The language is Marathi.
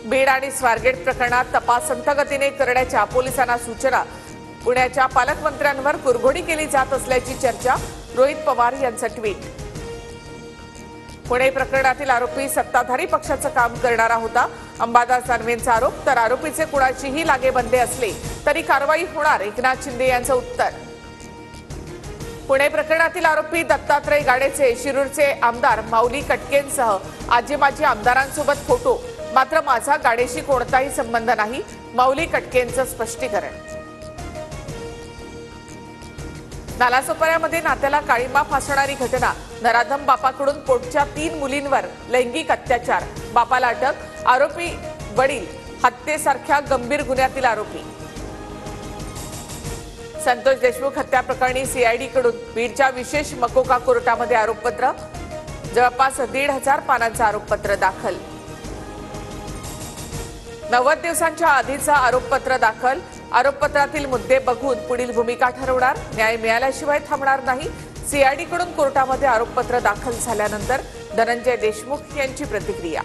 बीड आणि स्वारगेट प्रकरणात तपास संथगतीने करण्याच्या पोलिसांना सूचना। पुण्याच्या पालकमंत्र्यांवर कुरघोडी केली जात असल्याची चर्चा। रोहित पवार यांचं ट्विट। पुणे प्रकरणातील आरोपी सत्ताधारी पक्षाचं काम करणारा होता, अंबादास दानवेंचा आरोप। तर आरोपीचे कुणाचीही लागेबंदे असले तरी कारवाई होणार, एकनाथ शिंदे यांचं उत्तर। पुणे प्रकरणातील आरोपी दत्तात्रय गाडेचे शिरूरचे आमदार माऊली कटकेंसह आजी माजी आमदारांसोबत फोटो, मात्र माझा गाडेशी कोणताही संबंध नाही, माऊली कटकेंचं स्पष्टीकरण। नालासोपाऱ्यामध्ये नात्याला काळीमा फासणारी घटना। नराधम बापाकडून पोटच्या 3 मुलींवर लैंगिक अत्याचार, बापाला अटक। आरोपी वडील हत्येसारख्या गंभीर गुन्ह्यातील आरोपी। संतोष देशमुख हत्या प्रकरणी सीआयडीकडून बीडच्या विशेष मकोका कोर्टामध्ये आरोपपत्र। जवळपास 1,500 पानांचं आरोपपत्र दाखल। 90 दिवसांच्या आधीचं आरोपपत्र दाखल। आरोपपत्रातील मुद्दे बघून पुढील भूमिका ठरवणार, न्याय मिळाल्याशिवाय थांबणार नाही। सीआयडीकडून कोर्टामध्ये आरोपपत्र दाखल झाल्यानंतर धनंजय देशमुख यांची प्रतिक्रिया।